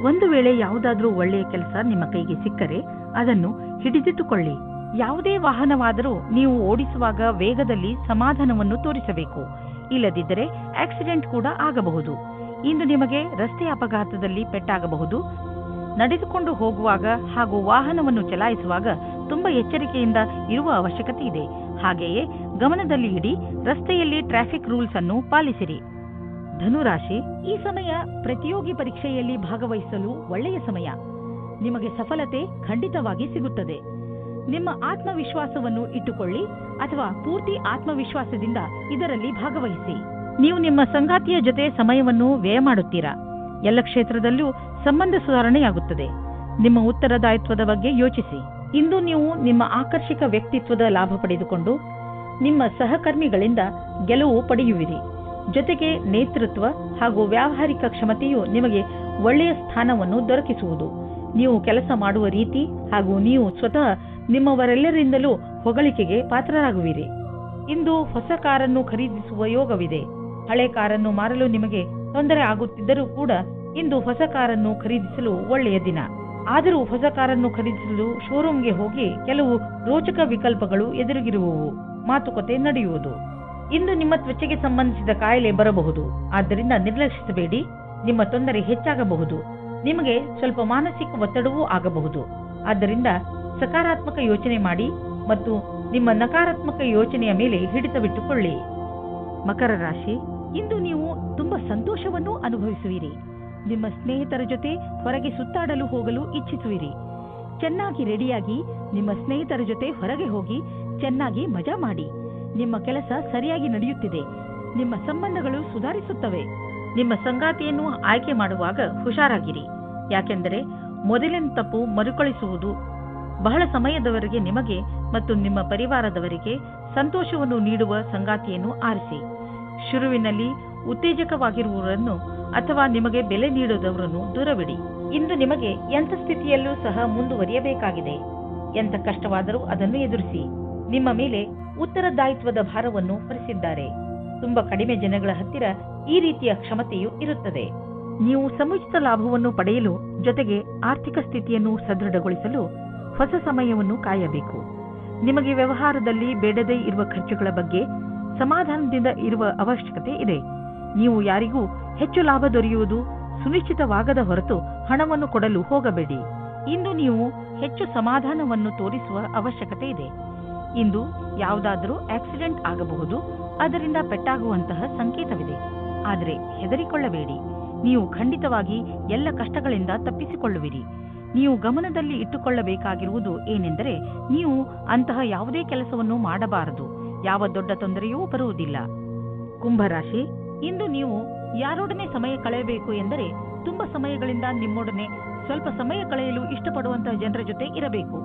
ಒಂದು ವೇಳೆ ಯಾವುದಾದ್ರೂ ಒಳ್ಳೆಯ ಕೆಲಸ ನಿಮ್ಮ ಕೈಗೆ ಸಿಕ್ಕರೆ ಅದನ್ನು ಹಿಡಿದಿಟ್ಟುಕೊಳ್ಳಿ. ಯಾವುದೇ ವಾಹನವಾದರೂ ನೀವು ಓಡಿಸುವಾಗ ವೇಗದಲ್ಲಿ ಸಮಾಧಾನವನ್ನು ತೋರಿಸಬೇಕು. ಇಲ್ಲದಿದ್ದರೆ ಆಕ್ಸಿಡೆಂಟ್ ಕೂಡ ಆಗಬಹುದು. ಇಂದು ನಿಮಗೆ ರಸ್ತೆ ಅಪಘಾತದಲ್ಲಿ ಪೆಟ್ಟಾಗಬಹುದು. ನಡೆದುಕೊಂಡು ಹೋಗುವಾಗ ಹಾಗೂ ವಾಹನವನ್ನು ಚಲಾಯಿಸುವಾಗ ತುಂಬಾ ಎಚ್ಚರಿಕೆಯಿಂದ ಇರುವ ಅವಶ್ಯಕತೆ ಇದೆ. ಹಾಗೆಯೇ ಗಮನದಲ್ಲಿ ಇಡಿ, ರಸ್ತೆಯಲ್ಲಿ ಟ್ರಾಫಿಕ್ ರೂಲ್ಸ್ ಅನ್ನು ಪಾಲಿಸಿರಿ. ಧನುರಾಶಿ, ಈ ಸಮಯ ಪ್ರತಿಯೋಗಿ ಪರೀಕ್ಷೆಯಲ್ಲಿ ಭಾಗವಹಿಸಲು ಒಳ್ಳೆಯ ಸಮಯ. ನಿಮಗೆ ಸಫಲತೆ ಖಂಡಿತವಾಗಿ ಸಿಗುತ್ತದೆ. ನಿಮ್ಮ ಆತ್ಮವಿಶ್ವಾಸವನ್ನು ಇಟ್ಟುಕೊಳ್ಳಿ ಅಥವಾ ಪೂರ್ತಿ ಆತ್ಮವಿಶ್ವಾಸದಿಂದ ಇದರಲ್ಲಿ ಭಾಗವಹಿಸಿ. ನೀವು ನಿಮ್ಮ ಸಂಗಾತಿಯ ಜೊತೆ ಸಮಯವನ್ನು ವ್ಯಯ ಮಾಡುತ್ತೀರಾ. ಎಲ್ಲ ಕ್ಷೇತ್ರದಲ್ಲೂ ಸಂಬಂಧ ಸುಧಾರಣೆಯಾಗುತ್ತದೆ. ನಿಮ್ಮ ಉತ್ತರದಾಯಿತ್ವದ ಬಗ್ಗೆ ಯೋಚಿಸಿ. ಇಂದು ನೀವು ನಿಮ್ಮ ಆಕರ್ಷಕ ವ್ಯಕ್ತಿತ್ವದ ಲಾಭ ಪಡೆದುಕೊಂಡು ನಿಮ್ಮ ಸಹಕರ್ಮಿಗಳಿಂದ ಗೆಲುವು ಪಡೆಯುವಿರಿ. ಜೊತೆಗೆ ನೇತೃತ್ವ ಹಾಗೂ ವ್ಯಾವಹಾರಿಕ ಕ್ಷಮತೆಯು ನಿಮಗೆ ಒಳ್ಳೆಯ ಸ್ಥಾನವನ್ನು ದೊರಕಿಸುವುದು. ನೀವು ಕೆಲಸ ಮಾಡುವ ರೀತಿ ಹಾಗೂ ನೀವು ಸ್ವತಃ ನಿಮ್ಮವರೆಲ್ಲರಿಂದಲೂ ಹೊಗಳಿಕೆಗೆ ಪಾತ್ರರಾಗುವಿರಿ. ಇಂದು ಹೊಸ ಕಾರನ್ನು ಖರೀದಿಸುವ ಯೋಗವಿದೆ. ಹಳೆ ಕಾರನ್ನು ಮಾರಲು ನಿಮಗೆ ತೊಂದರೆ ಆಗುತ್ತಿದ್ದರೂ ಕೂಡ ಇಂದು ಹೊಸ ಕಾರನ್ನು ಖರೀದಿಸಲು ಒಳ್ಳೆಯ ದಿನ. ಆದರೂ ಹೊಸ ಕಾರನ್ನು ಖರೀದಿಸಲು ಶೋರೂಮ್ಗೆ ಹೋಗಿ ಕೆಲವು ರೋಚಕ ವಿಕಲ್ಪಗಳು ಎದುರಿಗಿರುವವು. ಮಾತುಕತೆ ನಡೆಯುವುದು. ಇಂದು ನಿಮ್ಮ ತ್ವಚೆಗೆ ಸಂಬಂಧಿಸಿದ ಕಾಯಿಲೆ ಬರಬಹುದು. ಆದ್ದರಿಂದ ನಿರ್ಲಕ್ಷಿಸಬೇಡಿ. ನಿಮ್ಮ ತೊಂದರೆ ಹೆಚ್ಚಾಗಬಹುದು. ನಿಮಗೆ ಸ್ವಲ್ಪ ಮಾನಸಿಕ ಒತ್ತಡವೂ ಆಗಬಹುದು. ಆದ್ದರಿಂದ ಸಕಾರಾತ್ಮಕ ಯೋಚನೆ ಮಾಡಿ ಮತ್ತು ನಿಮ್ಮ ನಕಾರಾತ್ಮಕ ಯೋಚನೆಯ ಮೇಲೆ ಹಿಡಿತವಿಟ್ಟುಕೊಳ್ಳಿ. ಮಕರ ರಾಶಿ, ಇಂದು ನೀವು ತುಂಬಾ ಸಂತೋಷವನ್ನು ಅನುಭವಿಸುವಿರಿ. ನಿಮ್ಮ ಸ್ನೇಹಿತರ ಜೊತೆ ಹೊರಗೆ ಸುತ್ತಾಡಲು ಹೋಗಲು ಇಚ್ಛಿಸುವಿರಿ. ಚೆನ್ನಾಗಿ ರೆಡಿಯಾಗಿ ನಿಮ್ಮ ಸ್ನೇಹಿತರ ಜೊತೆ ಹೊರಗೆ ಹೋಗಿ ಚೆನ್ನಾಗಿ ಮಜಾ ಮಾಡಿ. ನಿಮ್ಮ ಕೆಲಸ ಸರಿಯಾಗಿ ನಡೆಯುತ್ತಿದೆ. ನಿಮ್ಮ ಸಂಬಂಧಗಳು ಸುಧಾರಿಸುತ್ತವೆ. ನಿಮ್ಮ ಸಂಗಾತಿಯನ್ನು ಆಯ್ಕೆ ಮಾಡುವಾಗ ಹುಷಾರಾಗಿರಿ. ಯಾಕೆಂದರೆ ಮೊದಲಿನ ತಪ್ಪು ಮರುಕಳಿಸುವುದು ಬಹಳ ಸಮಯದವರೆಗೆ ನಿಮಗೆ ಮತ್ತು ನಿಮ್ಮ ಪರಿವಾರದವರಿಗೆ ಸಂತೋಷವನ್ನು ನೀಡುವ ಸಂಗಾತಿಯನ್ನು ಆರಿಸಿ. ಶುರುವಿನಲ್ಲಿ ಉತ್ತೇಜಕವಾಗಿರುವವರನ್ನು ಅಥವಾ ನಿಮಗೆ ಬೆಲೆ ನೀಡುವುದವರನ್ನು ದೂರವಿಡಿ. ಇಂದು ನಿಮಗೆ ಎಂಥ ಸ್ಥಿತಿಯಲ್ಲೂ ಸಹ ಮುಂದುವರಿಯಬೇಕಾಗಿದೆ. ಎಂಥ ಕಷ್ಟವಾದರೂ ಅದನ್ನು ಎದುರಿಸಿ. ನಿಮ್ಮ ಮೇಲೆ ಉತ್ತರದಾಯಿತ್ವದ ಭಾರವನ್ನು ಹೊರಿಸಿದ್ದಾರೆ. ತುಂಬಾ ಕಡಿಮೆ ಜನಗಳ ಹತ್ತಿರ ಈ ರೀತಿಯ ಕ್ಷಮತೆಯು ಇರುತ್ತದೆ. ನೀವು ಸಮುಚಿತ ಲಾಭವನ್ನು ಪಡೆಯಲು ಜೊತೆಗೆ ಆರ್ಥಿಕ ಸ್ಥಿತಿಯನ್ನು ಸದೃಢಗೊಳಿಸಲು ಹೊಸ ಸಮಯವನ್ನು ಕಾಯಬೇಕು. ನಿಮಗೆ ವ್ಯವಹಾರದಲ್ಲಿ ಬೇಡದೇ ಇರುವ ಖರ್ಚುಗಳ ಬಗ್ಗೆ ಸಮಾಧಾನದಿಂದ ಇರುವ ಅವಶ್ಯಕತೆ ಇದೆ. ನೀವು ಯಾರಿಗೂ ಹೆಚ್ಚು ಲಾಭ ದೊರೆಯುವುದು ಸುನಿಶ್ಚಿತವಾಗದ ಹೊರತು ಹಣವನ್ನು ಕೊಡಲು ಹೋಗಬೇಡಿ. ಇಂದು ನೀವು ಹೆಚ್ಚು ಸಮಾಧಾನವನ್ನು ತೋರಿಸುವ ಅವಶ್ಯಕತೆ ಇದೆ. ಇಂದು ಯಾವುದಾದರೂ ಆಕ್ಸಿಡೆಂಟ್ ಆಗಬಹುದು, ಅದರಿಂದ ಪೆಟ್ಟಾಗುವಂತಹ ಸಂಕೇತವಿದೆ. ಆದರೆ ಹೆದರಿಕೊಳ್ಳಬೇಡಿ, ನೀವು ಖಂಡಿತವಾಗಿ ಎಲ್ಲ ಕಷ್ಟಗಳಿಂದ ತಪ್ಪಿಸಿಕೊಳ್ಳುವಿರಿ. ನೀವು ಗಮನದಲ್ಲಿ ಇಟ್ಟುಕೊಳ್ಳಬೇಕಾಗಿರುವುದು ಏನೆಂದರೆ, ನೀವು ಅಂತಹ ಯಾವುದೇ ಕೆಲಸವನ್ನು ಮಾಡಬಾರದು. ಯಾವ ದೊಡ್ಡ ತೊಂದರೆಯೂ ಬರುವುದಿಲ್ಲ. ಕುಂಭರಾಶಿ, ಇಂದು ನೀವು ಯಾರೊಡನೆ ಸಮಯ ಕಳೆಯಬೇಕು ಎಂದರೆ ತುಂಬಾ ಸಮಯಗಳಿಂದ ನಿಮ್ಮೊಡನೆ ಸ್ವಲ್ಪ ಸಮಯ ಕಳೆಯಲು ಇಷ್ಟಪಡುವಂತಹ ಜನರ ಜೊತೆ ಇರಬೇಕು.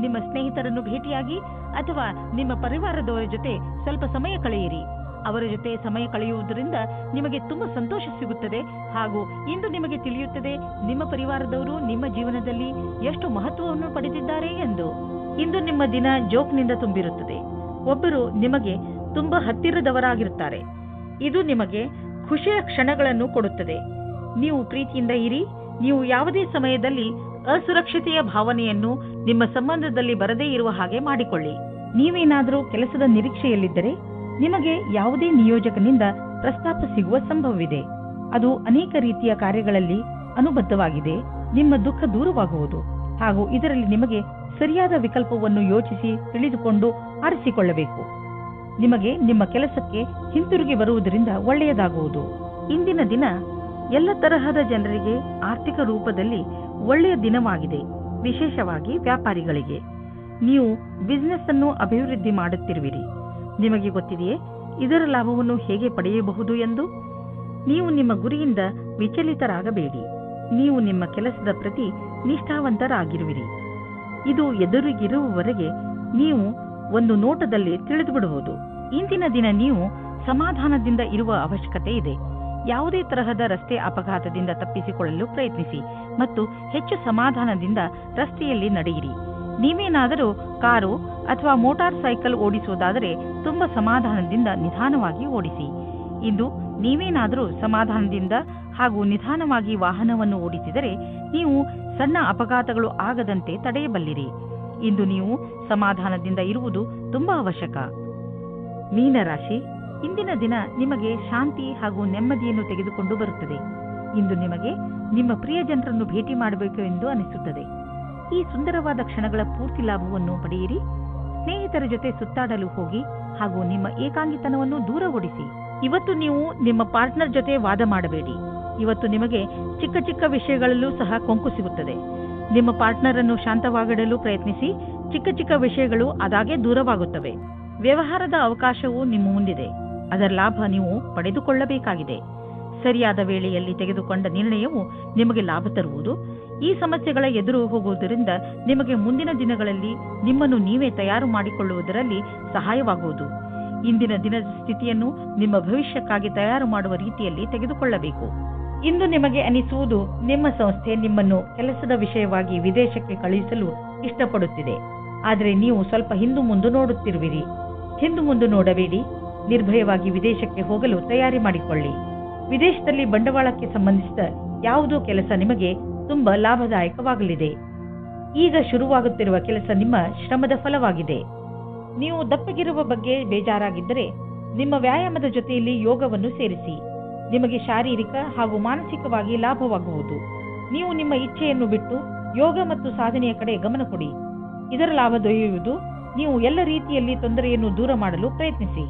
ನಿಮ್ಮ ಸ್ನೇಹಿತರನ್ನು ಭೇಟಿಯಾಗಿ ಅಥವಾ ನಿಮ್ಮ ಪರಿವಾರದವರ ಜೊತೆ ಸ್ವಲ್ಪ ಸಮಯ ಕಳೆಯಿರಿ. ಅವರ ಜೊತೆ ಸಮಯ ಕಳೆಯುವುದರಿಂದ ನಿಮಗೆ ತುಂಬಾ ಸಂತೋಷ ಸಿಗುತ್ತದೆ. ಹಾಗೂ ಇಂದು ನಿಮಗೆ ತಿಳಿಯುತ್ತದೆ ನಿಮ್ಮ ಪರಿವಾರದವರು ನಿಮ್ಮ ಜೀವನದಲ್ಲಿ ಎಷ್ಟು ಮಹತ್ವವನ್ನು ಪಡೆದಿದ್ದಾರೆ ಎಂದು. ಇಂದು ನಿಮ್ಮ ದಿನ ಜೋಕ್ನಿಂದ ತುಂಬಿರುತ್ತದೆ. ಒಬ್ಬರು ನಿಮಗೆ ತುಂಬಾ ಹತ್ತಿರದವರಾಗಿರುತ್ತಾರೆ. ಇದು ನಿಮಗೆ ಖುಷಿಯ ಕ್ಷಣಗಳನ್ನು ಕೊಡುತ್ತದೆ. ನೀವು ಪ್ರೀತಿಯಿಂದ ಇರಿ. ನೀವು ಯಾವುದೇ ಸಮಯದಲ್ಲಿ ಅಸುರಕ್ಷತೆಯ ಭಾವನೆಯನ್ನು ನಿಮ್ಮ ಸಂಬಂಧದಲ್ಲಿ ಬರದೇ ಇರುವ ಹಾಗೆ ಮಾಡಿಕೊಳ್ಳಿ. ನೀವೇನಾದರೂ ಕೆಲಸದ ನಿರೀಕ್ಷೆಯಲ್ಲಿದ್ದರೆ ನಿಮಗೆ ಯಾವುದೇ ನಿಯೋಜಕನಿಂದ ಪ್ರಸ್ತಾಪ ಸಿಗುವ ಸಂಭವವಿದೆ. ಅದು ಅನೇಕ ರೀತಿಯ ಕಾರ್ಯಗಳಲ್ಲಿ ಅನುಬದ್ಧವಾಗಿದೆ. ನಿಮ್ಮ ದುಃಖ ದೂರವಾಗುವುದು ಹಾಗೂ ಇದರಲ್ಲಿ ನಿಮಗೆ ಸರಿಯಾದ ವಿಕಲ್ಪವನ್ನು ಯೋಚಿಸಿ ತಿಳಿದುಕೊಂಡು ಆರಿಸಿಕೊಳ್ಳಬೇಕು. ನಿಮಗೆ ನಿಮ್ಮ ಕೆಲಸಕ್ಕೆ ಹಿಂತಿರುಗಿ ಬರುವುದರಿಂದ ಒಳ್ಳೆಯದಾಗುವುದು. ಇಂದಿನ ದಿನ ಎಲ್ಲ ತರಹದ ಜನರಿಗೆ ಆರ್ಥಿಕ ರೂಪದಲ್ಲಿ ಒಳ್ಳೆಯ ದಿನವಾಗಿದೆ. ವಿಶೇಷವಾಗಿ ವ್ಯಾಪಾರಿಗಳಿಗೆ. ನೀವು ಬಿಸಿನೆಸ್ ಅನ್ನು ಅಭಿವೃದ್ಧಿ ಮಾಡುತ್ತಿರುವಿರಿ. ನಿಮಗೆ ಗೊತ್ತಿದೆಯೇ ಇದರ ಲಾಭವನ್ನು ಹೇಗೆ ಪಡೆಯಬಹುದು ಎಂದು? ನೀವು ನಿಮ್ಮ ಗುರಿಯಿಂದ ವಿಚಲಿತರಾಗಬೇಡಿ. ನೀವು ನಿಮ್ಮ ಕೆಲಸದ ಪ್ರತಿ ನಿಷ್ಠಾವಂತರಾಗಿರುವಿರಿ. ಇದು ಎದುರಿಗಿರುವವರೆಗೆ ನೀವು ಒಂದು ನೋಟದಲ್ಲಿ ತಿಳಿದುಬಿಡುವುದು. ಇಂದಿನ ದಿನ ನೀವು ಸಮಾಧಾನದಿಂದ ಇರುವ ಅವಶ್ಯಕತೆ ಇದೆ. ಯಾವುದೇ ತರಹದ ರಸ್ತೆ ಅಪಘಾತದಿಂದ ತಪ್ಪಿಸಿಕೊಳ್ಳಲು ಪ್ರಯತ್ನಿಸಿ ಮತ್ತು ಹೆಚ್ಚು ಸಮಾಧಾನದಿಂದ ರಸ್ತೆಯಲ್ಲಿ ನಡೆಯಿರಿ. ನೀವೇನಾದರೂ ಕಾರು ಅಥವಾ ಮೋಟಾರ್ ಸೈಕಲ್ ಓಡಿಸುವುದಾದರೆ ತುಂಬಾ ಸಮಾಧಾನದಿಂದ ನಿಧಾನವಾಗಿ ಓಡಿಸಿ. ಇಂದು ನೀವೇನಾದರೂ ಸಮಾಧಾನದಿಂದ ಹಾಗೂ ನಿಧಾನವಾಗಿ ವಾಹನವನ್ನು ಓಡಿಸಿದರೆ ನೀವು ಸಣ್ಣ ಅಪಘಾತಗಳು ಆಗದಂತೆ ತಡೆಯಬಲ್ಲಿರಿ. ಇಂದು ನೀವು ಸಮಾಧಾನದಿಂದ ಇರುವುದು ತುಂಬಾ ಅವಶ್ಯಕ. ಮೀನರಾಶಿ, ಇಂದಿನ ದಿನ ನಿಮಗೆ ಶಾಂತಿ ಹಾಗೂ ನೆಮ್ಮದಿಯನ್ನು ತೆಗೆದುಕೊಂಡು ಬರುತ್ತದೆ. ಇಂದು ನಿಮಗೆ ನಿಮ್ಮ ಪ್ರಿಯ ಜನರನ್ನು ಭೇಟಿ ಮಾಡಬೇಕು ಎಂದು ಅನಿಸುತ್ತದೆ. ಈ ಸುಂದರವಾದ ಕ್ಷಣಗಳ ಪೂರ್ತಿ ಲಾಭವನ್ನು ಪಡೆಯಿರಿ. ಸ್ನೇಹಿತರ ಜೊತೆ ಸುತ್ತಾಡಲು ಹೋಗಿ ಹಾಗೂ ನಿಮ್ಮ ಏಕಾಂಗಿತನವನ್ನು ದೂರ ಓಡಿಸಿ. ಇವತ್ತು ನೀವು ನಿಮ್ಮ ಪಾರ್ಟ್ನರ್ ಜೊತೆ ವಾದ ಮಾಡಬೇಡಿ. ಇವತ್ತು ನಿಮಗೆ ಚಿಕ್ಕ ಚಿಕ್ಕ ವಿಷಯಗಳಲ್ಲೂ ಸಹ ಕೊಂಕು ಸಿಗುತ್ತದೆ. ನಿಮ್ಮ ಪಾರ್ಟ್ನರ್ ಅನ್ನು ಶಾಂತವಾಗಿಡಲು ಪ್ರಯತ್ನಿಸಿ. ಚಿಕ್ಕ ಚಿಕ್ಕ ವಿಷಯಗಳು ಅದಾಗೆ ದೂರವಾಗುತ್ತವೆ. ವ್ಯವಹಾರದ ಅವಕಾಶವು ನಿಮ್ಮ ಮುಂದಿದೆ. ಅದರ ಲಾಭ ನೀವು ಪಡೆದುಕೊಳ್ಳಬೇಕಾಗಿದೆ. ಸರಿಯಾದ ವೇಳೆಯಲ್ಲಿ ತೆಗೆದುಕೊಂಡ ನಿರ್ಣಯವು ನಿಮಗೆ ಲಾಭ ತರುವುದು. ಈ ಸಮಸ್ಯೆಗಳ ಎದುರು ಹೋಗುವುದರಿಂದ ನಿಮಗೆ ಮುಂದಿನ ದಿನಗಳಲ್ಲಿ ನಿಮ್ಮನ್ನು ನೀವೇ ತಯಾರು ಮಾಡಿಕೊಳ್ಳುವುದರಲ್ಲಿ ಸಹಾಯವಾಗುವುದು. ಇಂದಿನ ದಿನದ ಸ್ಥಿತಿಯನ್ನು ನಿಮ್ಮ ಭವಿಷ್ಯಕ್ಕಾಗಿ ತಯಾರು ಮಾಡುವ ರೀತಿಯಲ್ಲಿ ತೆಗೆದುಕೊಳ್ಳಬೇಕು. ಇಂದು ನಿಮಗೆ ಅನಿಸುವುದು ನಿಮ್ಮ ಸಂಸ್ಥೆ ನಿಮ್ಮನ್ನು ಕೆಲಸದ ವಿಷಯವಾಗಿ ವಿದೇಶಕ್ಕೆ ಕಳುಹಿಸಲು ಇಷ್ಟಪಡುತ್ತಿದೆ. ಆದರೆ ನೀವು ಸ್ವಲ್ಪ ಹಿಂದು ಮುಂದೆ ನೋಡುತ್ತಿರುವಿರಿ. ಹಿಂದು ಮುಂದೆ ನೋಡಬೇಡಿ. ನಿರ್ಭಯವಾಗಿ ವಿದೇಶಕ್ಕೆ ಹೋಗಲು ತಯಾರಿ ಮಾಡಿಕೊಳ್ಳಿ. ವಿದೇಶದಲ್ಲಿ ಬಂಡವಾಳಕ್ಕೆ ಸಂಬಂಧಿಸಿದ ಯಾವುದೋ ಕೆಲಸ ನಿಮಗೆ ತುಂಬಾ ಲಾಭದಾಯಕವಾಗಲಿದೆ. ಈಗ ಶುರುವಾಗುತ್ತಿರುವ ಕೆಲಸ ನಿಮ್ಮ ಶ್ರಮದ ಫಲವಾಗಿದೆ. ನೀವು ದಪ್ಪಗಿರುವ ಬಗ್ಗೆ ಬೇಜಾರಾಗಿದ್ದರೆ ನಿಮ್ಮ ವ್ಯಾಯಾಮದ ಜೊತೆಯಲ್ಲಿ ಯೋಗವನ್ನು ಸೇರಿಸಿ. ನಿಮಗೆ ಶಾರೀರಿಕ ಹಾಗೂ ಮಾನಸಿಕವಾಗಿ ಲಾಭವಾಗುವುದು. ನೀವು ನಿಮ್ಮ ಇಚ್ಛೆಯನ್ನು ಬಿಟ್ಟು ಯೋಗ ಮತ್ತು ಸಾಧನೆಯ ಕಡೆ ಗಮನ ಕೊಡಿ. ಇದರ ಲಾಭ ದೊರೆಯುವುದು. ನೀವು ಎಲ್ಲ ರೀತಿಯಲ್ಲಿ ತೊಂದರೆಯನ್ನು ದೂರ ಮಾಡಲು ಪ್ರಯತ್ನಿಸಿ.